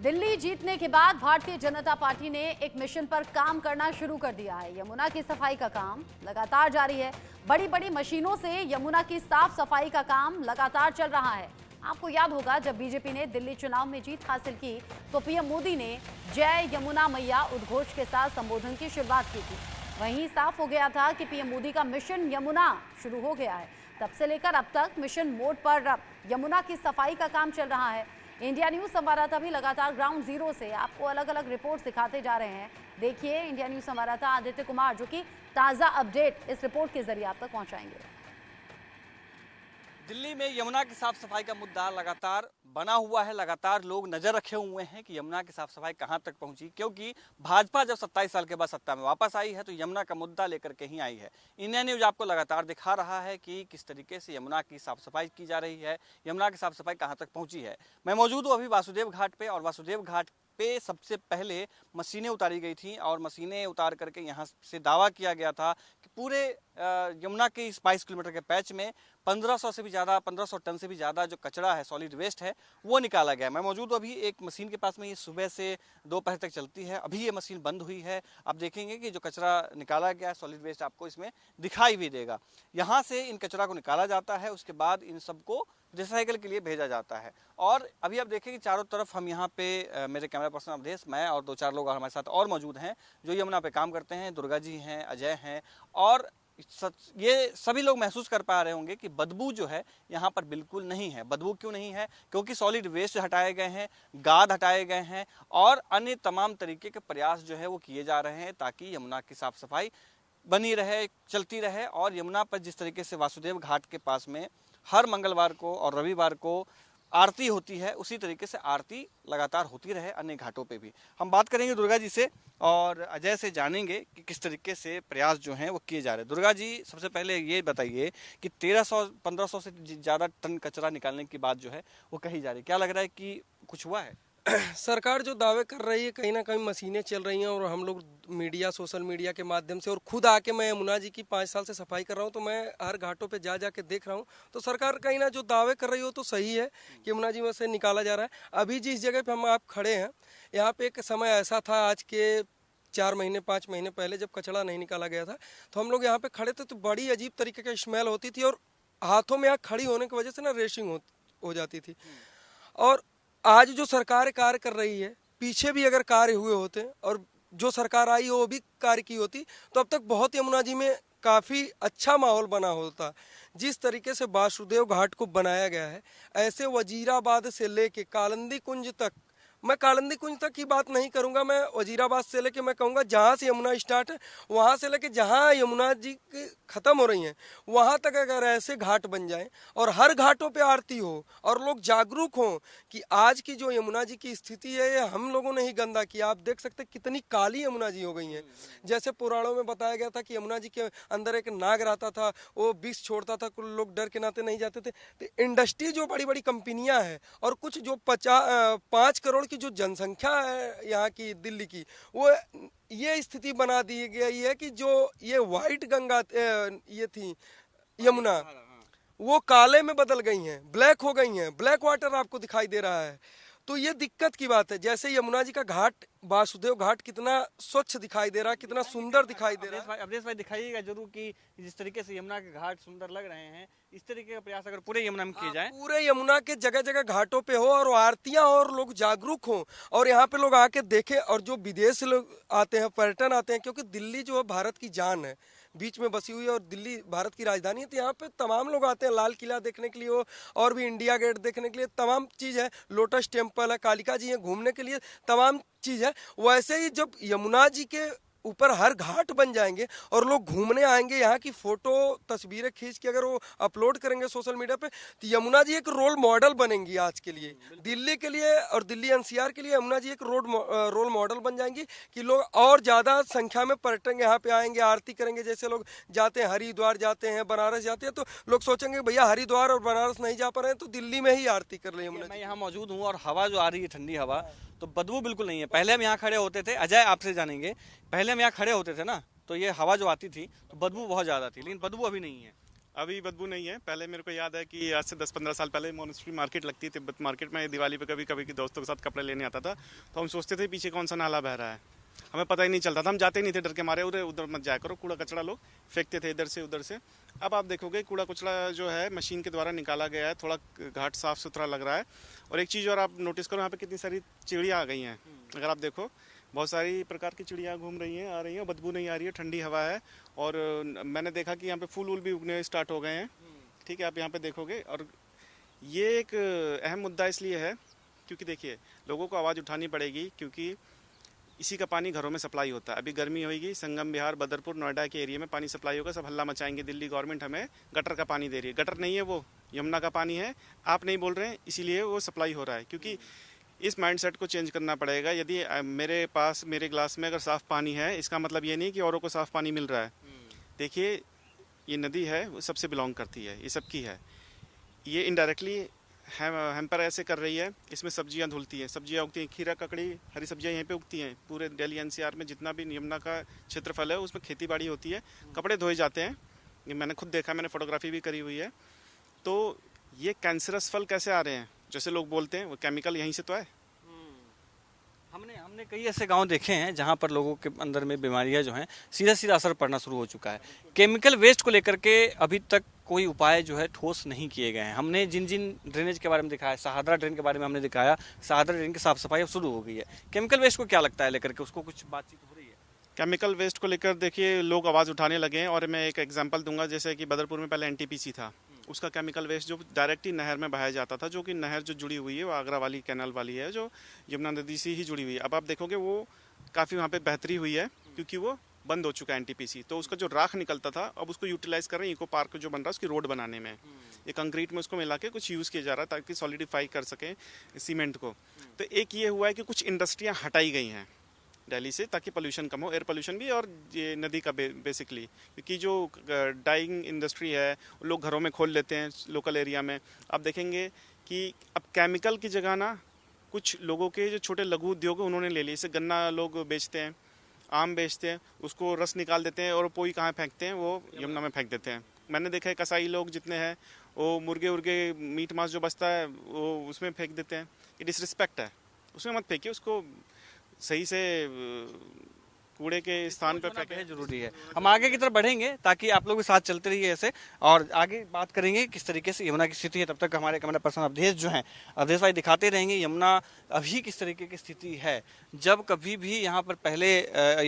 दिल्ली जीतने के बाद भारतीय जनता पार्टी ने एक मिशन पर काम करना शुरू कर दिया है। यमुना की सफाई का काम लगातार जारी है। बड़ी बड़ी मशीनों से यमुना की साफ सफाई का काम लगातार चल रहा है। आपको याद होगा, जब बीजेपी ने दिल्ली चुनाव में जीत हासिल की तो पीएम मोदी ने जय यमुना मैया उद्घोष के साथ संबोधन की शुरुआत की थी। वहीं साफ हो गया था कि पीएम मोदी का मिशन यमुना शुरू हो गया है। तब से लेकर अब तक मिशन मोड पर यमुना की सफाई का काम चल रहा है। इंडिया न्यूज संवाददाता भी लगातार ग्राउंड जीरो से आपको अलग अलग रिपोर्ट दिखाते जा रहे हैं। देखिए, इंडिया न्यूज संवाददाता आदित्य कुमार जो कि ताजा अपडेट इस रिपोर्ट के जरिए आप तक पहुंचाएंगे। दिल्ली में यमुना की साफ सफाई का मुद्दा लगातार बना हुआ है। लगातार लोग नजर रखे हुए हैं कि यमुना की साफ सफाई कहां तक पहुंची, क्योंकि भाजपा जब 27 साल के बाद सत्ता में वापस आई है तो यमुना का मुद्दा लेकर के ही आई है। इंडिया न्यूज आपको लगातार दिखा रहा है कि किस तरीके से यमुना की साफ सफाई की जा रही है, यमुना की साफ सफाई कहां तक पहुंची है। मैं मौजूद हूँ अभी वासुदेव घाट पे, और वासुदेव घाट पे सबसे पहले मशीनें उतारी गई थी और मशीनें उतार करके यहाँ से दावा किया गया था कि पूरे यमुना के इस 22 किलोमीटर के पैच में 1500 टन से भी ज़्यादा जो कचरा है, सॉलिड वेस्ट है, वो निकाला गया। मैं मौजूद हूँ अभी एक मशीन के पास में। ये सुबह से दोपहर तक चलती है। अभी ये मशीन बंद हुई है। आप देखेंगे कि जो कचरा निकाला गया है, सॉलिड वेस्ट, आपको इसमें दिखाई भी देगा। यहाँ से इन कचरा को निकाला जाता है, उसके बाद इन सबको रिसाइकल के लिए भेजा जाता है। और अभी आप देखें कि चारों तरफ हम यहाँ पे मेरे कैमरा पर्सन अवधेश, मैं और 2-4 लोग हमारे साथ और मौजूद हैं जो यमुना पे काम करते हैं। दुर्गा जी हैं, अजय हैं, और ये सभी लोग महसूस कर पा रहे होंगे कि बदबू जो है यहाँ पर बिल्कुल नहीं है। बदबू क्यों नहीं है? क्योंकि सॉलिड वेस्ट हटाए गए हैं, गाद हटाए गए हैं और अन्य तमाम तरीके के प्रयास जो है वो किए जा रहे हैं ताकि यमुना की साफ सफाई बनी रहे, चलती रहे। और यमुना पर जिस तरीके से वासुदेव घाट के पास में हर मंगलवार को और रविवार को आरती होती है, उसी तरीके से आरती लगातार होती रहे अन्य घाटों पे भी। हम बात करेंगे दुर्गा जी से और अजय से, जानेंगे कि किस तरीके से प्रयास जो हैं वो किए जा रहे हैं। दुर्गा जी, सबसे पहले ये बताइए कि 1300-1500 से ज़्यादा टन कचरा निकालने की बात जो है वो कही जा रही है, क्या लग रहा है कि कुछ हुआ है? सरकार जो दावे कर रही है, कहीं ना कहीं मशीनें चल रही हैं और हम लोग मीडिया, सोशल मीडिया के माध्यम से, और खुद आके मैं यमुना जी की 5 साल से सफाई कर रहा हूं, तो मैं हर घाटों पे जा के देख रहा हूं। तो सरकार कहीं ना जो दावे कर रही हो तो सही है कि यमुना जी में से निकाला जा रहा है। अभी जिस जगह पे हम आप खड़े हैं, यहाँ पे एक समय ऐसा था, आज के 4-5 महीने पहले, जब कचरा नहीं निकाला गया था, तो हम लोग यहाँ पे खड़े थे तो बड़ी अजीब तरीके की स्मेल होती थी और हाथों में यहाँ खड़ी होने की वजह से ना रेशिंग हो जाती थी। और आज जो सरकार कार्य कर रही है, पीछे भी अगर कार्य हुए होते और जो सरकार आई वो भी कार्य की होती, तो अब तक बहुत यमुना जी में काफ़ी अच्छा माहौल बना होता। जिस तरीके से वासुदेव घाट को बनाया गया है, ऐसे वजीराबाद से लेके कालिंदी कुंज तक, मैं कालिंदी कुंज तक की बात नहीं करूंगा, मैं वजीराबाद से लेके मैं कहूँगा जहाँ से यमुना स्टार्ट है वहाँ से लेके जहाँ यमुना जी ख़त्म हो रही हैं वहाँ तक अगर ऐसे घाट बन जाएं और हर घाटों पे आरती हो और लोग जागरूक हों कि आज की जो यमुना जी की स्थिति है ये हम लोगों ने ही गंदा किया। आप देख सकते कितनी काली यमुना जी हो गई हैं। जैसे पुराणों में बताया गया था कि यमुना जी के अंदर एक नाग रहता था, वो विष छोड़ता था, कुछ लोग डर के नाते नहीं जाते थे। तो इंडस्ट्री जो बड़ी बड़ी कंपनियाँ हैं और कुछ जो 5 करोड़ की जो जनसंख्या है यहाँ की दिल्ली की, वो ये स्थिति बना दी गई है कि जो ये वाइट गंगा ये थी यमुना, वो काले में बदल गई हैं, ब्लैक हो गई हैं, ब्लैक वाटर आपको दिखाई दे रहा है। तो ये दिक्कत की बात है। जैसे यमुना जी का घाट, वासुदेव घाट कितना स्वच्छ दिखाई दे रहा है, कितना सुंदर दिखाई दे रहा है। अवधेश भाई, दिखाइएगा जरूर कि जिस तरीके से यमुना के घाट सुंदर लग रहे हैं, इस तरीके का प्रयास अगर पूरे यमुना में किए जाए, पूरे यमुना के जगह जगह घाटों पे हो और आरतियां हो और लोग जागरूक हों और यहाँ पे लोग आके देखें, और जो विदेश से लोग आते हैं, पर्यटन आते हैं, क्योंकि दिल्ली जो है भारत की जान है, बीच में बसी हुई है और दिल्ली भारत की राजधानी है। तो यहाँ पे तमाम लोग आते हैं, लाल किला देखने के लिए हो और भी इंडिया गेट देखने के लिए, तमाम चीज़ है, लोटस टेम्पल है, कालिका जी है, घूमने के लिए तमाम चीज़ है। वैसे ही जब यमुना जी के ऊपर हर घाट बन जाएंगे और लोग घूमने आएंगे, यहाँ की फोटो तस्वीरें खींच के अगर वो अपलोड करेंगे सोशल मीडिया पे, तो यमुना जी एक रोल मॉडल बनेंगी आज के लिए, दिल्ली के लिए और दिल्ली एनसीआर के लिए। यमुना जी एक रोल मॉडल बन जाएंगी कि लोग और ज़्यादा संख्या में पर्यटन यहाँ पे आएंगे, आरती करेंगे। जैसे लोग जाते हैं, हरिद्वार जाते हैं, बनारस जाते हैं, तो लोग सोचेंगे भैया हरिद्वार और बनारस नहीं जा पा रहे हैं तो दिल्ली में ही आरती कर ले यमुना जी। मैं यहाँ मौजूद हूँ और हवा जो आ रही है, ठंडी हवा, तो बदबू बिल्कुल नहीं है। पहले हम यहाँ खड़े होते थे, अजय आपसे जानेंगे, पहले हम यहाँ खड़े होते थे ना, तो ये हवा जो आती थी तो बदबू बहुत ज़्यादा थी, लेकिन बदबू अभी नहीं है। अभी बदबू नहीं है। पहले मेरे को याद है कि आज से 10-15 साल पहले मोनेस्ट्री मार्केट लगती थी। मार्केट में दिवाली पे कभी कभी के दोस्तों के साथ कपड़े लेने आता था, तो हम सोचते थे पीछे कौन सा नाला बह रहा है, हमें पता ही नहीं चलता था। हम जाते ही नहीं थे, डर के मारे उधर मत जाया करो, कूड़ा कचरा लोग फेंकते थे इधर से उधर से। अब आप देखोगे कूड़ा कचरा जो है मशीन के द्वारा निकाला गया है, थोड़ा घाट साफ सुथरा लग रहा है। और एक चीज़ और आप नोटिस करो, यहाँ पे कितनी सारी चिड़िया आ गई हैं। अगर आप देखो बहुत सारी प्रकार की चिड़िया घूम रही हैं, आ रही हैं, बदबू नहीं आ रही है, ठंडी हवा है। और मैंने देखा कि यहाँ पे फूल वूल भी उगने स्टार्ट हो गए हैं। ठीक है, आप यहाँ पे देखोगे। और ये एक अहम मुद्दा इसलिए है क्योंकि देखिए लोगों को आवाज़ उठानी पड़ेगी, क्योंकि इसी का पानी घरों में सप्लाई होता है। अभी गर्मी होगी, संगम विहार, बदरपुर, नोएडा के एरिया में पानी सप्लाई होगा, सब हल्ला मचाएंगे, दिल्ली गवर्नमेंट हमें गटर का पानी दे रही है। गटर नहीं है, वो यमुना का पानी है, आप नहीं बोल रहे हैं, इसीलिए वो सप्लाई हो रहा है। क्योंकि इस माइंडसेट को चेंज करना पड़ेगा। यदि मेरे पास मेरे ग्लास में अगर साफ़ पानी है, इसका मतलब ये नहीं कि औरों को साफ़ पानी मिल रहा है। देखिए ये नदी है, वो सबसे बिलोंग करती है, ये सबकी है। ये इनडायरेक्टली हैम्पर ऐसे कर रही है, इसमें सब्जियां धुलती हैं, सब्जियां उगती हैं, खीरा ककड़ी हरी सब्जियां यहीं पे उगती हैं। पूरे दिल्ली एनसीआर में जितना भी यमुना का क्षेत्रफल है उसमें खेती बाड़ी होती है, कपड़े धोए जाते हैं। ये मैंने खुद देखा, मैंने फोटोग्राफी भी करी हुई है। तो ये कैंसरस फल कैसे आ रहे हैं जैसे लोग बोलते हैं, वो केमिकल यहीं से तो है। हमने कई ऐसे गांव देखे हैं जहां पर लोगों के अंदर में बीमारियां जो हैं सीधा सीधा असर पड़ना शुरू हो चुका है। केमिकल वेस्ट को लेकर के अभी तक कोई उपाय जो है ठोस नहीं किए गए हैं। हमने जिन जिन ड्रेनेज के बारे में दिखाया, सहादरा ड्रेन के बारे में हमने दिखाया, सहादरा ड्रेन की साफ सफाई अब शुरू हो गई है। केमिकल वेस्ट को क्या लगता है लेकर के, उसको कुछ बातचीत हो रही है? केमिकल वेस्ट को लेकर देखिए लोग आवाज़ उठाने लगे हैं। और मैं एक एग्जांपल दूंगा, जैसे कि बदरपुर में पहले एनटीपीसी था, उसका केमिकल वेस्ट जो डायरेक्ट ही नहर में बहाया जाता था, जो कि नहर जो जुड़ी हुई है वो आगरा वाली कैनाल वाली है, जो यमुना नदी से ही जुड़ी हुई है। अब आप देखोगे वो काफ़ी वहाँ पे बेहतरी हुई है, क्योंकि वो बंद हो चुका है एनटीपीसी। तो उसका जो राख निकलता था अब उसको यूटिलाइज कर रहे हैं, इको पार्क जो बन रहा है उसकी रोड बनाने में। ये कंक्रीट में उसको मिला के कुछ यूज़ किया जा रहा है ताकि सॉलिडिफाई कर सकें सीमेंट को। तो एक ये हुआ है कि कुछ इंडस्ट्रियाँ हटाई गई हैं दिल्ली से, ताकि पोल्यूशन कम हो, एयर पोल्यूशन भी और ये नदी का बेसिकली। क्योंकि जो डाइंग इंडस्ट्री है लोग घरों में खोल लेते हैं लोकल एरिया में। आप देखेंगे कि अब केमिकल की जगह ना कुछ लोगों के जो छोटे लघु उद्योग उन्होंने ले लिए। जैसे गन्ना लोग बेचते हैं, आम बेचते हैं, उसको रस निकाल देते हैं और पोई कहाँ फेंकते हैं, वो यमुना में फेंक देते हैं। मैंने देखा है कसाई लोग जितने हैं वो मुर्गे उर्गे मीट मांस जो बचता है वो उसमें फेंक देते हैं। ये डिसरिस्पेक्ट है, उसमें मत फेंकिए, उसको सही से कूड़े के स्थान पर फेंके। जरूरी है। हम आगे की तरफ बढ़ेंगे ताकि आप लोग भी साथ चलते रहिए ऐसे, और आगे बात करेंगे किस तरीके से यमुना की स्थिति है। तब तक हमारे कैमरा पर्सन अवधेश जो हैं, अवधेश भाई दिखाते रहेंगे यमुना अभी किस तरीके की स्थिति है। जब कभी भी यहाँ पर पहले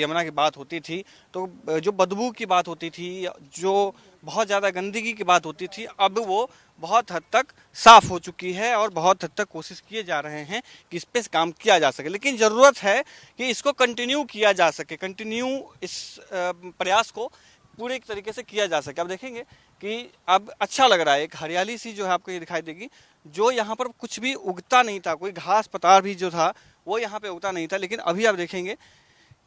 यमुना की बात होती थी तो जो बदबू की बात होती थी, जो बहुत ज़्यादा गंदगी की बात होती थी, अब वो बहुत हद तक साफ हो चुकी है और बहुत हद तक कोशिश किए जा रहे हैं कि इस पे काम किया जा सके। लेकिन ज़रूरत है कि इसको कंटिन्यू किया जा सके, कंटिन्यू इस प्रयास को पूरे तरीके से किया जा सके। अब देखेंगे कि अब अच्छा लग रहा है, एक हरियाली सी जो है आपको ये दिखाई देगी। जो यहाँ पर कुछ भी उगता नहीं था, कोई घास पतार भी जो था वो यहाँ पे उगता नहीं था, लेकिन अभी आप देखेंगे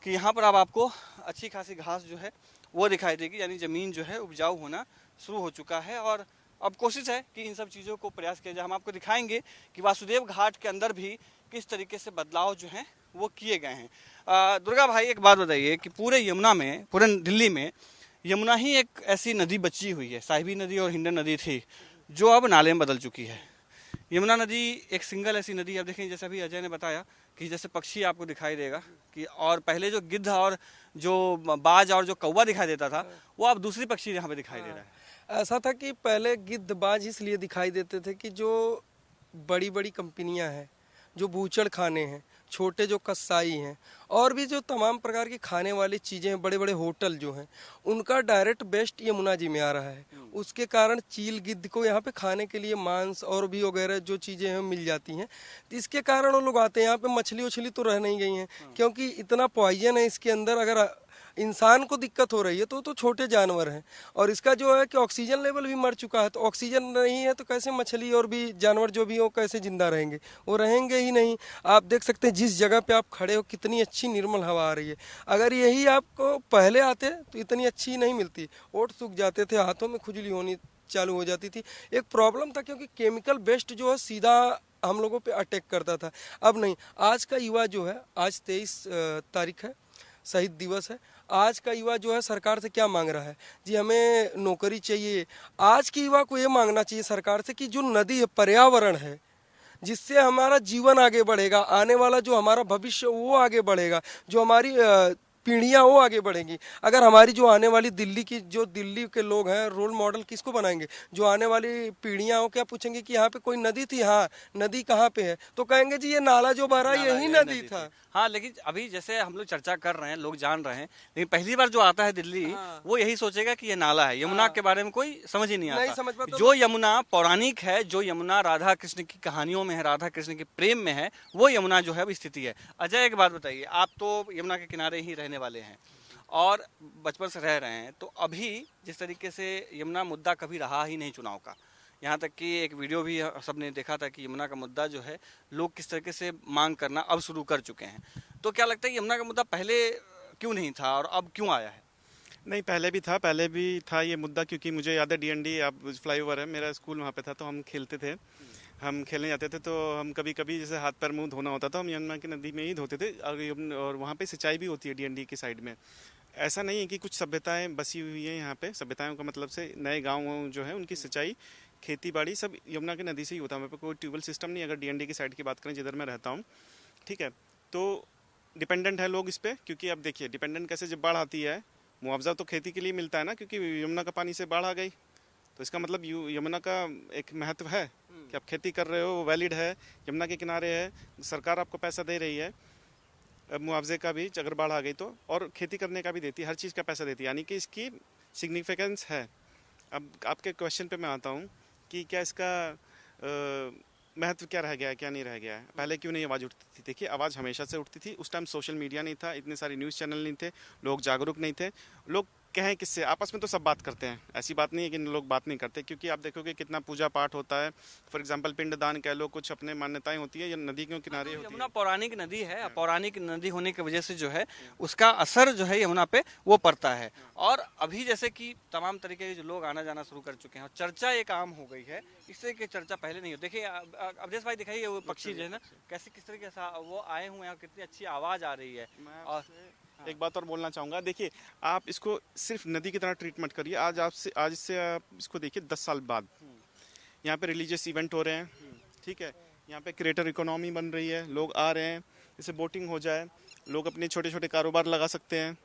कि यहाँ पर अब आपको अच्छी खासी घास जो है वो दिखाई देगी। यानी ज़मीन जो है उपजाऊ होना शुरू हो चुका है और अब कोशिश है कि इन सब चीज़ों को प्रयास किया जाए। हम आपको दिखाएंगे कि वासुदेव घाट के अंदर भी किस तरीके से बदलाव जो हैं वो किए गए हैं। दुर्गा भाई एक बात बताइए कि पूरे यमुना में, पूरे दिल्ली में यमुना ही एक ऐसी नदी बची हुई है, साहिबी नदी और हिंडन नदी थी, जो अब नाले में बदल चुकी है। यमुना नदी एक सिंगल ऐसी नदी, अब देखें जैसे अभी अजय ने बताया कि जैसे पक्षी आपको दिखाई देगा कि, और पहले जो गिद्ध और जो बाज और जो कौवा दिखाई देता था वो अब दूसरी पक्षी यहाँ पे दिखाई दे रहा है। ऐसा था कि पहले गिद्ध बाज इसलिए दिखाई देते थे कि जो बड़ी बड़ी कंपनियां हैं, जो बूचड़ खाने हैं, छोटे जो कसाई हैं और भी जो तमाम प्रकार की खाने वाली चीज़ें हैं, बड़े बड़े होटल जो हैं, उनका डायरेक्ट बेस्ट यमुना जी में आ रहा है। उसके कारण चील गिद्ध को यहाँ पे खाने के लिए मांस और भी वगैरह जो चीज़ें हैं मिल जाती हैं। तो इसके कारण वो लोग आते हैं यहाँ पे। मछली उछली तो रह नहीं गई हैं क्योंकि इतना पॉइजन है इसके अंदर। अगर इंसान को दिक्कत हो रही है तो छोटे जानवर हैं। और इसका जो है कि ऑक्सीजन लेवल भी मर चुका है, तो ऑक्सीजन नहीं है तो कैसे मछली और भी जानवर जो भी हो कैसे जिंदा रहेंगे? वो रहेंगे ही नहीं। आप देख सकते हैं जिस जगह पे आप खड़े हो कितनी अच्छी निर्मल हवा आ रही है। अगर यही आपको पहले आते तो इतनी अच्छी नहीं मिलती। ओठ सूख जाते थे, हाथों में खुजली होनी चालू हो जाती थी। एक प्रॉब्लम था क्योंकि केमिकल बेस्ड जो है सीधा हम लोगों पे अटैक करता था। अब नहीं। आज का युवा जो है, आज 23 तारीख है, शहीद दिवस है। आज का युवा जो है सरकार से क्या मांग रहा है जी, हमें नौकरी चाहिए। आज के युवा को ये मांगना चाहिए सरकार से कि जो नदी है, पर्यावरण है, जिससे हमारा जीवन आगे बढ़ेगा, आने वाला जो हमारा भविष्य वो आगे बढ़ेगा, जो हमारी पीढ़ियां वो आगे बढ़ेंगी। अगर हमारी जो आने वाली दिल्ली के लोग हैं, रोल मॉडल किसको बनाएंगे? जो आने वाली पीढ़ियां हो क्या पूछेंगे कि यहाँ पे कोई नदी थी, हाँ नदी कहाँ पे है, तो कहेंगे जी ये नाला जो बह रहा है यही नदी था। हाँ, लेकिन अभी जैसे हम लोग चर्चा कर रहे हैं, लोग जान रहे हैं, लेकिन पहली बार जो आता है दिल्ली, वो यही सोचेगा कि ये नाला है। यमुना के बारे में कोई समझ ही नहीं आता। समझ पाता। जो यमुना पौराणिक है, जो यमुना राधा कृष्ण की कहानियों में है, राधा कृष्ण के प्रेम में है, वो यमुना जो है अब स्थिति है। अजय, एक बात बताइए, आप तो यमुना के किनारे ही रहने वाले हैं और बचपन से रह रहे हैं, तो अभी जिस तरीके से यमुना मुद्दा कभी रहा ही नहीं चुनाव का, यहाँ तक कि एक वीडियो भी सबने देखा था कि यमुना का मुद्दा जो है लोग किस तरीके से मांग करना अब शुरू कर चुके हैं, तो क्या लगता है यमुना का मुद्दा पहले क्यों नहीं था और अब क्यों आया है? नहीं, पहले भी था ये मुद्दा, क्योंकि मुझे याद है डीएनडी अब फ्लाईओवर है, मेरा स्कूल वहाँ पे था, तो हम खेलते थे, हम खेलने जाते थे, तो हम कभी कभी जैसे हाथ पैर मुंह धोना होता था, हम यमुना की नदी में ही धोते थे। और वहाँ पे सिंचाई भी होती है डीएनडी की साइड में। ऐसा नहीं है कि कुछ सभ्यताएं बसी हुई है यहाँ पे। सभ्यताओं का मतलब से नए गाँव जो है उनकी सिंचाई, खेती बाड़ी सब यमुना की नदी से ही होता है। वहाँ पे कोई ट्यूबवेल सिस्टम नहीं। अगर डीएनडी की साइड की बात करें जिधर मैं रहता हूँ, ठीक है, तो डिपेंडेंट है लोग इस पर। क्योंकि अब देखिए डिपेंडेंट कैसे, जब बाढ़ आती है मुआवजा तो खेती के लिए मिलता है ना, क्योंकि यमुना का पानी से बाढ़ आ गई, तो इसका मतलब यमुना का एक महत्व है कि आप खेती कर रहे हो, वो वैलिड है, यमुना के किनारे है, सरकार आपको पैसा दे रही है मुआवजे का भी अगर बाढ़ आ गई तो, और खेती करने का भी देती है, हर चीज़ का पैसा देती है, यानी कि इसकी सिग्निफिकेंस है। अब आपके क्वेश्चन पे मैं आता हूँ कि क्या इसका महत्व क्या रह गया है, क्या नहीं रह गया है, पहले क्यों नहीं आवाज़ उठती थी? देखिए आवाज़ हमेशा से उठती थी। उस टाइम सोशल मीडिया नहीं था, इतने सारे न्यूज़ चैनल नहीं थे, लोग जागरूक नहीं थे। लोग कहें किससे, आपस में तो सब बात करते हैं, ऐसी बात नहीं है कि लोग बात नहीं करते, क्योंकि आप देखोगे कितना पूजा पाठ होता है। फॉर एग्जांपल पिंडदान कह लो, कुछ अपने मान्यताएं होती है, या नदी के किनारे होती है। यमुना पौराणिक नदी है, पौराणिक नदी होने की वजह से जो है उसका असर जो है यमुना पे वो पड़ता है। और अभी जैसे कि तमाम तरीके के जो लोग आना जाना शुरू कर चुके हैं और चर्चा एक आम हो गई है, इससे की चर्चा पहले नहीं हो। देखिए अवधेश भाई दिखाइए वो पक्षी जो है ना, कैसे किस तरीके से वो आए हुए हैं, कितनी अच्छी आवाज़ आ रही है। और एक बात और बोलना चाहूँगा, देखिए आप इसको सिर्फ नदी की तरह ट्रीट मत करिए। आज इससे आप इसको देखिए 10 साल बाद यहाँ पे रिलीजियस इवेंट हो रहे हैं, ठीक है, यहाँ पे क्रिएटर इकोनॉमी बन रही है, लोग आ रहे हैं, जैसे बोटिंग हो जाए, लोग अपने छोटे छोटे कारोबार लगा सकते हैं,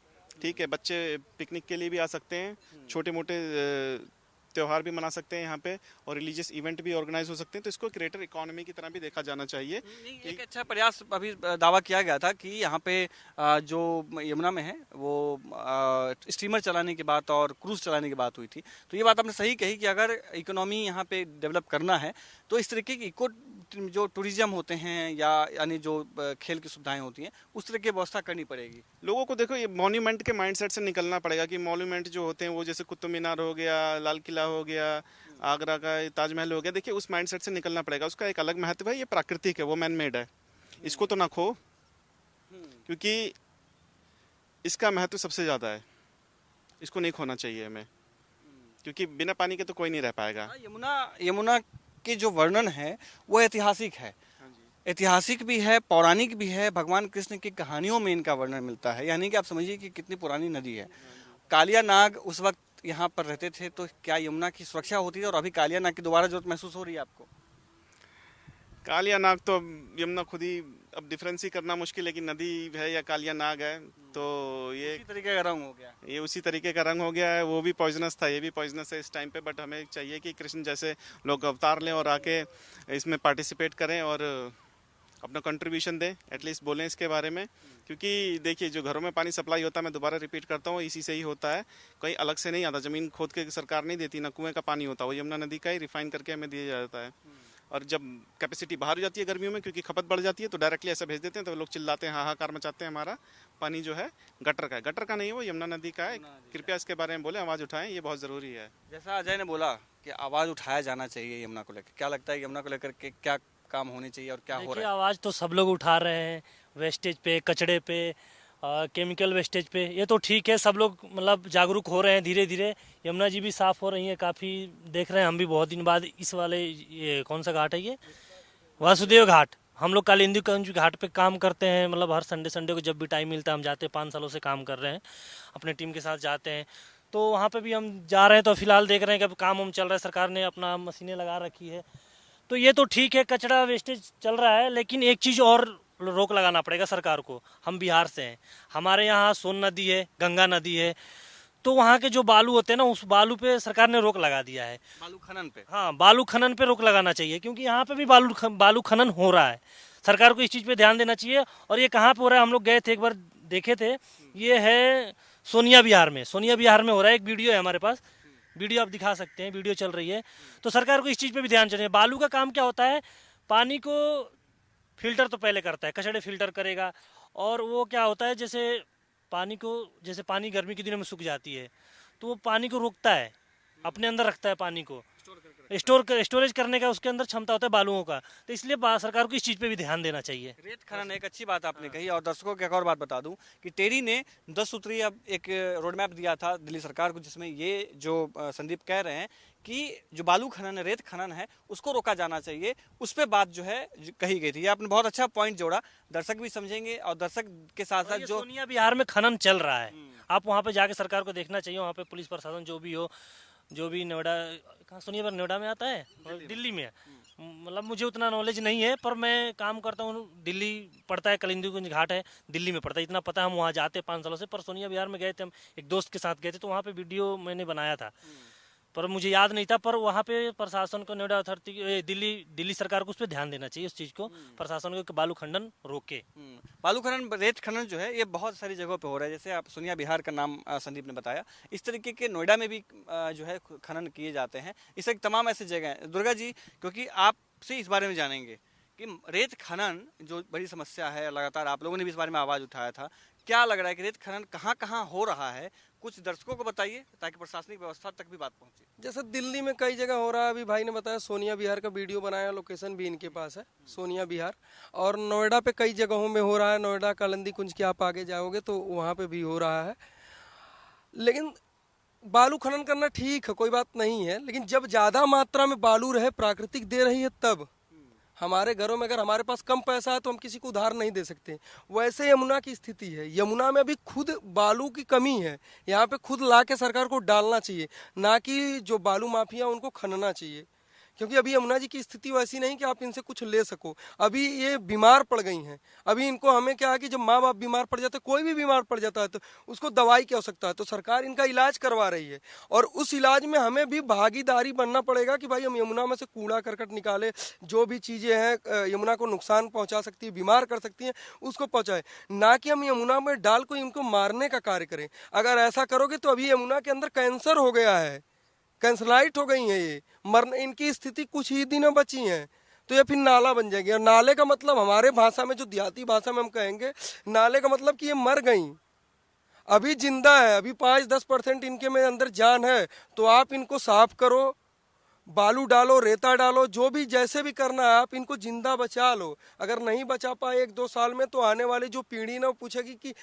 ठीक है, बच्चे पिकनिक के लिए भी आ सकते हैं, छोटे मोटे त्यौहार भी मना सकते हैं यहाँ पे, और रिलीजियस इवेंट भी ऑर्गेनाइज हो सकते हैं। तो इसको क्रिएटर इकोनॉमी की तरह भी देखा जाना चाहिए। एक अच्छा प्रयास अभी दावा किया गया था कि यहाँ पे जो यमुना में है वो स्टीमर चलाने की बात और क्रूज चलाने की बात हुई थी। तो ये बात आपने सही कही कि अगर इकोनॉमी यहाँ पे डेवलप करना है तो इस तरीके की इको जो टूरिज्म होते हैं या यानी जो खेल की सुविधाएं होती हैं उस तरह की व्यवस्था करनी पड़ेगी। लोगों को देखो ये मॉन्यूमेंट के माइंडसेट से निकलना पड़ेगा कि मॉन्यूमेंट जो होते हैं वो जैसे कुतुब मीनार हो गया, लाल किला हो गया, आगरा का ताजमहल हो गया, देखिए उस माइंडसेट से निकलना पड़ेगा। उसका एक अलग महत्व है, ये प्राकृतिक है, वो मैन मेड है, इसको तो ना खो, क्योंकि इसका महत्व सबसे ज़्यादा है, इसको नहीं खोना चाहिए हमें, क्योंकि बिना पानी के तो कोई नहीं रह पाएगा। यमुना के जो वर्णन है वो ऐतिहासिक है, ऐतिहासिक भी है, पौराणिक भी है। भगवान कृष्ण की कहानियों में इनका वर्णन मिलता है, यानी कि आप समझिए कि कितनी पुरानी नदी है। कालिया नाग उस वक्त यहाँ पर रहते थे, तो क्या यमुना की सुरक्षा होती है? और अभी कालिया नाग की दोबारा जरूरत महसूस हो रही है आपको? कालिया नाग तो यमुना खुद ही, अब डिफरेंस ही करना मुश्किल है कि नदी है या कालिया नाग है, तो ये उसी तरीके का रंग हो गया, ये उसी तरीके का रंग हो गया है। वो भी पॉइजनस था, ये भी पॉइजनस है इस टाइम पे, बट हमें चाहिए कि कृष्ण जैसे लोग अवतार लें और आके इसमें पार्टिसिपेट करें और अपना कंट्रीब्यूशन दें, एटलीस्ट बोलें इसके बारे में। क्योंकि देखिए जो घरों में पानी सप्लाई होता है, मैं दोबारा रिपीट करता हूँ, इसी से ही होता है, कहीं अलग से नहीं आता, ज़मीन खोद के सरकार नहीं देती, ना कुएं का पानी होता, वो यमुना नदी का ही रिफाइन करके हमें दिया जाता है। और जब कैपेसिटी बाहर हो जाती है गर्मियों में, क्योंकि खपत बढ़ जाती है, तो डायरेक्टली ऐसा भेज देते हैं, तो लोग चिल्लाते हैं, हाहाकार मचाते हैं, हमारा पानी जो है गटर का है। गटर का नहीं है, वो यमुना नदी का है। कृपया इसके बारे में बोले, आवाज़ उठाएं, ये बहुत ज़रूरी है। जैसा अजय ने बोला कि आवाज़ उठाया जाना चाहिए यमुना को लेकर, क्या लगता है यमुना को लेकर के क्या काम होने चाहिए और क्या हो रहा है? आवाज़ तो सब लोग उठा रहे हैं, वेस्टेज पे, कचड़े पे, केमिकल वेस्टेज पे, ये तो ठीक है, सब लोग मतलब जागरूक हो रहे हैं धीरे धीरे। यमुना जी भी साफ़ हो रही है, काफ़ी देख रहे हैं हम भी बहुत दिन बाद। इस वाले ये कौन सा घाट है, ये वासुदेव घाट, हम लोग कालिंदी कुंज घाट पे काम करते हैं, मतलब हर संडे को जब भी टाइम मिलता है हम जाते हैं। 5 सालों से काम कर रहे हैं, अपने टीम के साथ जाते हैं। तो वहाँ पे भी हम जा रहे हैं, तो फिलहाल देख रहे हैं कि अब काम चल रहा है, सरकार ने अपना मशीनें लगा रखी है। तो ये तो ठीक है, कचरा वेस्टेज चल रहा है, लेकिन एक चीज़ और रोक लगाना पड़ेगा सरकार को। हम बिहार से हैं, हमारे यहाँ सोन नदी है, गंगा नदी है, तो वहाँ के जो बालू होते हैं ना, उस बालू पे सरकार ने रोक लगा दिया है। बालू खनन पे? हाँ, बालू खनन पे रोक लगाना चाहिए, क्योंकि यहाँ पे भी बालू खनन हो रहा है। सरकार को इस चीज़ पे ध्यान देना चाहिए। और ये कहाँ पे हो रहा है, हम लोग गए थे, एक बार देखे थे। ये है सोनिया विहार में हो रहा है। एक वीडियो है हमारे पास, वीडियो आप दिखा सकते हैं, वीडियो चल रही है। तो सरकार को इस चीज़ पे भी ध्यान चाहिए। बालू का काम क्या होता है, पानी को फिल्टर तो पहले करता है, कचड़े फिल्टर करेगा। और वो क्या होता है, जैसे पानी गर्मी के दिनों में सूख जाती है, तो वो पानी को रोकता है, अपने अंदर रखता है पानी को, स्टोरेज करने का उसके अंदर क्षमता होता है बालुओं का। तो इसलिए सरकार को इस चीज़ पे भी ध्यान देना चाहिए। रेत खनन एक अच्छी बात आपने कही। और दर्शकों को एक और बात बता दूं कि टेरी ने 10 सूत्री अब एक रोड मैप दिया था दिल्ली सरकार को, जिसमें ये जो संदीप कह रहे हैं कि जो बालू खनन है, रेत खनन है, उसको रोका जाना चाहिए। उस पर बात जो है कही गई थी। ये आपने बहुत अच्छा पॉइंट जोड़ा, दर्शक भी समझेंगे और दर्शक के साथ साथ जो सोनिया विहार में खनन चल रहा है, आप वहाँ पे जाके सरकार को देखना चाहिए। वहाँ पे पुलिस प्रशासन जो भी नोएडा, कहाँ सोनिया पर नोएडा में आता है, दिल्ली में, मतलब मुझे उतना नॉलेज नहीं है, पर मैं काम करता हूँ दिल्ली पड़ता है, कालिंदी कुंज घाट है, दिल्ली में पड़ता है, इतना पता है। हम वहाँ जाते हैं 5 सालों से। पर सोनिया विहार में गए थे हम, एक दोस्त के साथ गए थे, तो वहाँ पे वीडियो मैंने बनाया था, पर मुझे याद नहीं था। पर वहाँ पे प्रशासन को, नोएडा अथॉरिटी, दिल्ली सरकार को उस पर ध्यान देना चाहिए, उस चीज़ को, प्रशासन को, कि बालू खनन रोके। बालू खनन, रेत खनन जो है, ये बहुत सारी जगहों पे हो रहा है। जैसे आप सोनिया विहार का नाम संदीप ने बताया, इस तरीके के नोएडा में भी जो है खनन किए जाते हैं। इस तमाम ऐसी जगह हैं। दुर्गा जी, क्योंकि आपसे इस बारे में जानेंगे कि रेत खनन जो बड़ी समस्या है, लगातार आप लोगों ने भी इस बारे में आवाज़ उठाया था, क्या लग रहा है कि रेत खनन कहाँ कहाँ हो रहा है, कुछ दर्शकों को बताइए ताकि प्रशासनिक व्यवस्था तक भी बात पहुंचे। जैसे दिल्ली में कई जगह हो रहा है, अभी भाई ने बताया सोनिया विहार का वीडियो बनाया, लोकेशन भी इनके पास है, सोनिया विहार। और नोएडा पे कई जगहों में हो रहा है, नोएडा कालिंदी कुंज के आप आगे जाओगे तो वहाँ पे भी हो रहा है। लेकिन बालू खनन करना ठीक है, कोई बात नहीं है, लेकिन जब ज़्यादा मात्रा में बालू रहे, प्राकृतिक दे रही है, तब हमारे घरों में अगर हमारे पास कम पैसा है तो हम किसी को उधार नहीं दे सकते। वैसे यमुना की स्थिति है, यमुना में अभी खुद बालू की कमी है। यहाँ पे खुद ला के सरकार को डालना चाहिए, ना कि जो बालू माफिया उनको खनना चाहिए। क्योंकि अभी यमुना जी की स्थिति वैसी नहीं कि आप इनसे कुछ ले सको। अभी ये बीमार पड़ गई हैं। अभी इनको हमें क्या है कि जब माँ बाप बीमार पड़ जाते, कोई भी बीमार पड़ जाता है, तो उसको दवाई की आवश्यकता है, तो सरकार इनका इलाज करवा रही है। और उस इलाज में हमें भी भागीदारी बनना पड़ेगा कि भाई हम यमुना में से कूड़ा करकट निकाले, जो भी चीज़ें हैं यमुना को नुकसान पहुँचा सकती है, बीमार कर सकती हैं, उसको पहुँचाए, ना कि हम यमुना में डाल को इनको मारने का कार्य करें। अगर ऐसा करोगे तो अभी यमुना के अंदर कैंसर हो गया है, कैंसलाइट हो गई है, ये मरने, इनकी स्थिति कुछ ही दिनों बची हैं, तो ये फिर नाला बन जाएगी। और नाले का मतलब हमारे भाषा में, जो देहाती भाषा में हम कहेंगे, नाले का मतलब कि ये मर गई, अभी जिंदा है, अभी 5-10% इनके में अंदर जान है। तो आप इनको साफ करो, बालू डालो, रेता डालो, जो भी जैसे भी करना है, आप इनको जिंदा बचा लो। अगर नहीं बचा पाए 1-2 साल में, तो आने वाली जो पीढ़ी ना, वो पूछेगी कि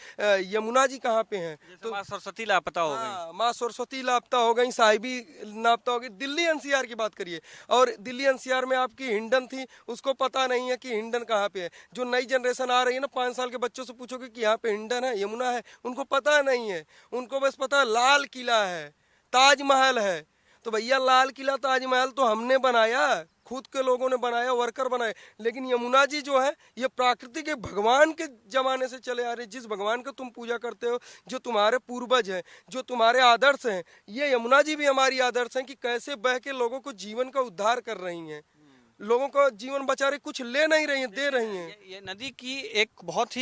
यमुना जी कहाँ पे हैं। तो माँ सरस्वती लापता हो गई, माँ सरस्वती लापता हो गई, साहिबी लापता हो गई। दिल्ली एनसीआर की बात करिए, और दिल्ली एनसीआर में आपकी हिंडन थी, उसको पता नहीं है कि हिंडन कहाँ पे है। जो नई जनरेशन आ रही है ना, 5 साल के बच्चों से पूछोगे कि यहाँ पे हिंडन है, यमुना है, उनको पता नहीं है। उनको बस पता है लाल किला है, ताजमहल है। तो भैया लाल किला, ताजमहल तो हमने बनाया, खुद के लोगों ने बनाया, वर्कर बनाए। लेकिन यमुना जी जो है, ये प्राकृतिक के भगवान के जमाने से चले आ रहे। जिस भगवान को तुम पूजा करते हो, जो तुम्हारे पूर्वज हैं, जो तुम्हारे आदर्श हैं, ये यमुना जी भी हमारी आदर्श हैं कि कैसे बह के लोगों को जीवन का उद्धार कर रही हैं, लोगों को जीवन बचा रही, कुछ ले नहीं रही हैं, दे रही हैं। ये नदी की एक बहुत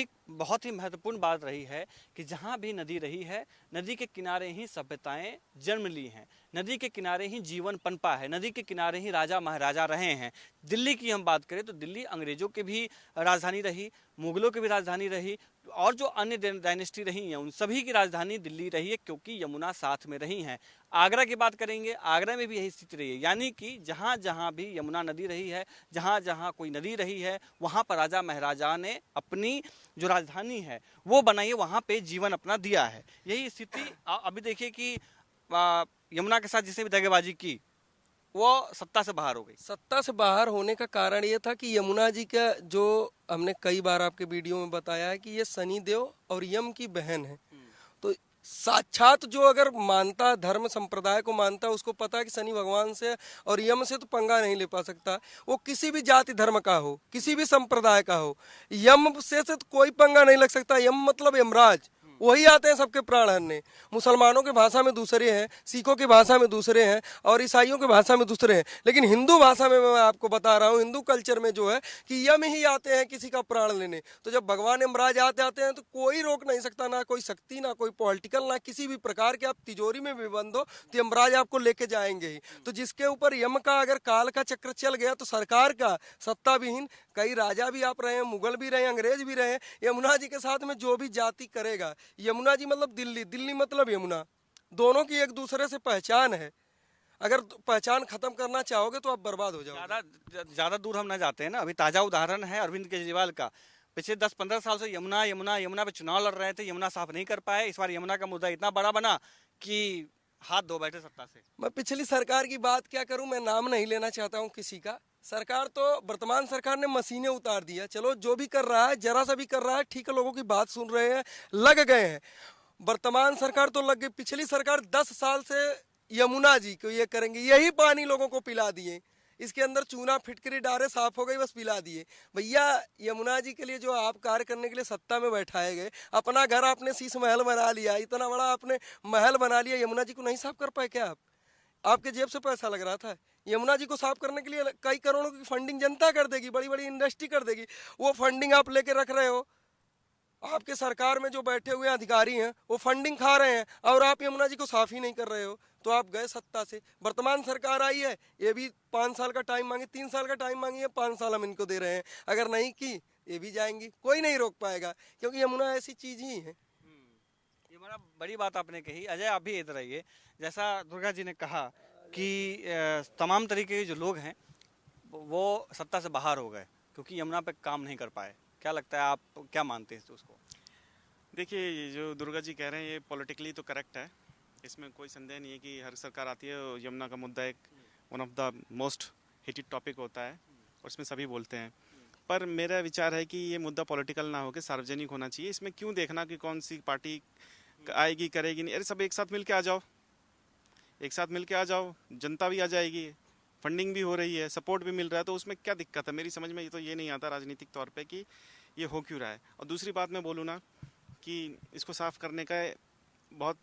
ही महत्वपूर्ण बात रही है कि जहाँ भी नदी रही है, नदी के किनारे ही सभ्यताएं जन्म ली हैं, नदी के किनारे ही जीवन पनपा है, नदी के किनारे ही राजा महाराजा रहे हैं। दिल्ली की हम बात करें तो दिल्ली अंग्रेजों की भी राजधानी रही, मुगलों की भी राजधानी रही, और जो अन्य डायनेस्टी रही हैं, उन सभी की राजधानी दिल्ली रही है, क्योंकि यमुना साथ में रही हैं। आगरा की बात करेंगे, आगरा में भी यही स्थिति रही है। यानी कि जहाँ जहाँ भी यमुना नदी रही है, जहाँ जहाँ कोई नदी रही है, वहाँ पर राजा महाराजा ने अपनी जो राजधानी है वो बनाई है, वहाँ पे जीवन अपना दिया है। यही स्थिति अभी देखिए कि यमुना के साथ जिसने भी दगाबाजी की, वो सत्ता से बाहर हो गई। सत्ता से बाहर होने का कारण ये था कि यमुना जी का, जो हमने कई बार आपके वीडियो में बताया है कि ये शनि देव और यम की बहन है। तो साक्षात जो अगर मानता, धर्म संप्रदाय को मानता, उसको पता है कि शनि भगवान से और यम से तो पंगा नहीं ले पा सकता। वो किसी भी जाति धर्म का हो, किसी भी संप्रदाय का हो, यम से तो कोई पंगा नहीं लग सकता। यम मतलब यमराज, वही आते हैं सबके प्राण हरने। मुसलमानों की भाषा में दूसरे हैं, सिखों की भाषा में दूसरे हैं और ईसाइयों की भाषा में दूसरे हैं, लेकिन हिंदू भाषा में मैं आपको बता रहा हूँ, हिंदू कल्चर में जो है कि यम ही आते हैं किसी का प्राण लेने। तो जब भगवान यमराज आते हैं तो कोई रोक नहीं सकता, ना कोई शक्ति, ना कोई पॉलिटिकल, ना किसी भी प्रकार के। आप तिजोरी में भी बंद हो तो यमराज आपको लेके जाएंगे ही। तो जिसके ऊपर यम का अगर काल का चक्र चल गया तो सरकार का सत्ता विहीन, कई राजा भी आप रहे हैं, मुगल भी रहे, अंग्रेज भी रहे, यमुना जी के साथ में जो भी जाति करेगा, यमुना जी मतलब दिल्ली, दिल्ली मतलब यमुना, दोनों की एक दूसरे से पहचान है। अगर पहचान खत्म करना चाहोगे तो आप बर्बाद हो जाओगे। ज्यादा दूर हम ना जाते हैं ना, अभी ताजा उदाहरण है अरविंद केजरीवाल का। पिछले 10-15 साल से यमुना यमुना यमुना पे चुनाव लड़ रहे थे, यमुना साफ नहीं कर पाए। इस बार यमुना का मुद्दा इतना बड़ा बना कि हाथ धो बैठे सत्ता से। मैं पिछली सरकार की बात क्या करूं, मैं नाम नहीं लेना चाहता हूं किसी का। सरकार तो, वर्तमान सरकार ने मशीनें उतार दिया, चलो जो भी कर रहा है, जरा सा भी कर रहा है, ठीक है, लोगों की बात सुन रहे हैं, लग गए हैं। वर्तमान सरकार तो लग गई, पिछली सरकार 10 साल से यमुना जी को ये करेंगे, यही पानी लोगों को पिला दिए, इसके अंदर चूना फिटकरी डारे, साफ हो गई, बस पिला दिए। भैया यमुना जी के लिए जो आप कार्य करने के लिए सत्ता में बैठाए गए, अपना घर आपने शीश महल बना लिया, इतना बड़ा आपने महल बना लिया, यमुना जी को नहीं साफ कर पाए क्या आप? आपके जेब से पैसा लग रहा था। यमुना जी को साफ करने के लिए कई करोड़ों की फंडिंग जनता कर देगी, बड़ी बड़ी इंडस्ट्री कर देगी, वो फंडिंग आप लेके रख रहे हो। आपके सरकार में जो बैठे हुए अधिकारी हैं वो फंडिंग खा रहे हैं और आप यमुना जी को साफ ही नहीं कर रहे हो। तो आप गए सत्ता से, वर्तमान सरकार आई है, ये भी 5 साल का टाइम मांगे, 3 साल का टाइम मांगी है, 5 साल हम इनको दे रहे हैं। अगर नहीं की ये भी जाएंगी, कोई नहीं रोक पाएगा, क्योंकि यमुना ऐसी चीज ही है। ये बड़ा बड़ी बात आपने कही। अजय, आप भी इधर आइए। जैसा दुर्गा जी ने कहा कि तमाम तरीके के जो लोग हैं वो सत्ता से बाहर हो गए क्योंकि यमुना पे काम नहीं कर पाए। क्या लगता है, आप क्या मानते हैं उसको? देखिए, ये जो दुर्गा जी कह रहे हैं ये पॉलिटिकली तो करेक्ट है, इसमें कोई संदेह नहीं है कि हर सरकार आती है और यमुना का मुद्दा एक one of the most heated topic होता है और इसमें सभी बोलते हैं। पर मेरा विचार है कि ये मुद्दा पॉलिटिकल ना होकर सार्वजनिक होना चाहिए। इसमें क्यों देखना कि कौन सी पार्टी आएगी करेगी नहीं। अरे सब एक साथ मिल के आ जाओ, एक साथ मिल के आ जाओ, जनता भी आ जाएगी, फंडिंग भी हो रही है, सपोर्ट भी मिल रहा है, तो उसमें क्या दिक्कत है? मेरी समझ में तो ये नहीं आता राजनीतिक तौर पे कि ये हो क्यों रहा है। और दूसरी बात मैं बोलूँ ना कि इसको साफ करने का बहुत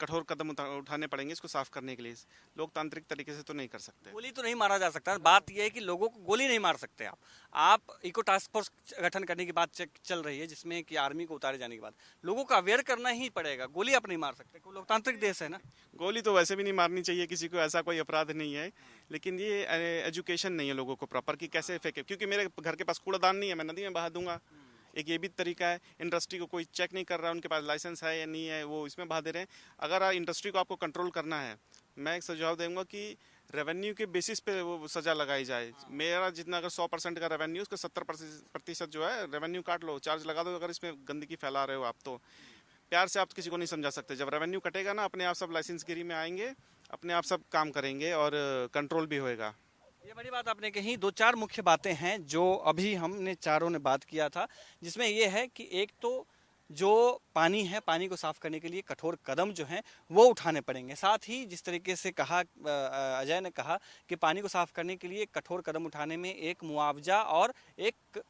कठोर कदम उठाने पड़ेंगे इसको साफ करने के लिए। लोकतांत्रिक तरीके से तो नहीं कर सकते। गोली तो नहीं मारा जा सकता। बात यह है कि लोगों को गोली नहीं मार सकते आप इको टास्क फोर्स गठन करने की बात चल रही है जिसमें कि आर्मी को उतारे जाने के बाद लोगों को अवेयर करना ही पड़ेगा। गोली आप नहीं मार सकते, कोई लोकतांत्रिक देश है ना। गोली तो वैसे भी नहीं मारनी चाहिए किसी को, ऐसा कोई अपराध नहीं है, लेकिन ये एजुकेशन नहीं है लोगों को प्रॉपर कि कैसे फेंके। क्योंकि मेरे घर के पास कूड़ादान नहीं है, मैं नदी में बहा दूंगा। एक ये भी तरीका है। इंडस्ट्री को कोई चेक नहीं कर रहा है उनके पास लाइसेंस है या नहीं है, वो इसमें बहा दे रहे हैं। अगर इंडस्ट्री को आपको कंट्रोल करना है, मैं एक सुझाव दूंगा कि रेवेन्यू के बेसिस पे वो सजा लगाई जाए। मेरा जितना अगर 100% का रेवेन्यू, उसका 70% जो है रेवेन्यू काट लो, चार्ज लगा दो। अगर इसमें गंदगी फैला रहे हो आप तो प्यार से आप किसी को नहीं समझा सकते। जब रेवेन्यू कटेगा ना, अपने आप सब लाइसेंस गिरी में आएंगे, अपने आप सब काम करेंगे और कंट्रोल भी होएगा। ये बड़ी बात आपने कही। 2-4 मुख्य बातें हैं जो अभी हमने चारों ने बात किया था, जिसमें ये है कि एक तो जो पानी है, पानी को साफ करने के लिए कठोर कदम जो हैं वो उठाने पड़ेंगे। साथ ही जिस तरीके से कहा अजय ने कहा कि पानी को साफ करने के लिए कठोर कदम उठाने में एक मुआवजा और एक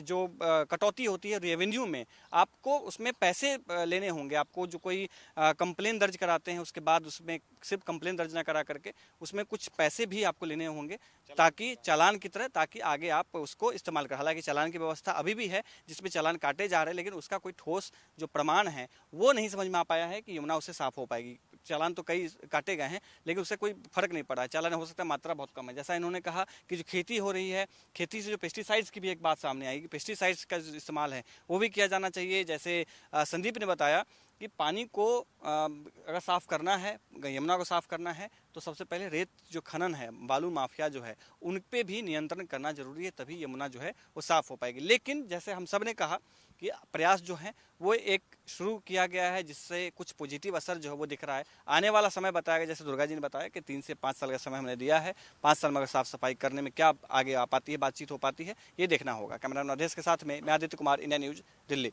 जो कटौती होती है रेवेन्यू में, आपको उसमें पैसे लेने होंगे। आपको जो कोई कंप्लेन दर्ज कराते हैं उसके बाद उसमें सिर्फ कंप्लेन दर्ज ना करा करके उसमें कुछ पैसे भी आपको लेने होंगे, ताकि चालान की तरह, ताकि आगे आप उसको इस्तेमाल कर। हालांकि चालान की व्यवस्था अभी भी है जिसमें चालान काटे जा रहे हैं, लेकिन उसका कोई ठोस जो प्रमाण है वो नहीं समझ में आ पाया है कि यमुना उससे साफ हो पाएगी। चालान तो कई काटे गए हैं लेकिन उससे कोई फर्क नहीं पड़ा है। चालान हो सकता है मात्रा बहुत कम है। जैसा इन्होंने कहा कि जो खेती हो रही है, खेती से जो पेस्टिसाइड्स की भी एक बात सामने आई कि पेस्टिसाइड्स का जो इस्तेमाल है वो भी किया जाना चाहिए। जैसे संदीप ने बताया कि पानी को अगर साफ करना है, यमुना को साफ करना है तो सबसे पहले रेत जो खनन है, बालू माफिया जो है, उन पे भी नियंत्रण करना जरूरी है, तभी यमुना जो है वो साफ हो पाएगी। लेकिन जैसे हम सब ने कहा कि प्रयास जो है वो एक शुरू किया गया है, जिससे कुछ पॉजिटिव असर जो है वो दिख रहा है। आने वाला समय बताया, जैसे दुर्गा जी ने बताया कि 3 से 5 साल का समय हमने दिया है। 5 साल में अगर साफ सफाई करने में क्या आगे आ पाती है, बातचीत हो पाती है, ये देखना होगा। कैमरामैन अवधेश के साथ में मैं आदित्य कुमार, इंडिया न्यूज, दिल्ली।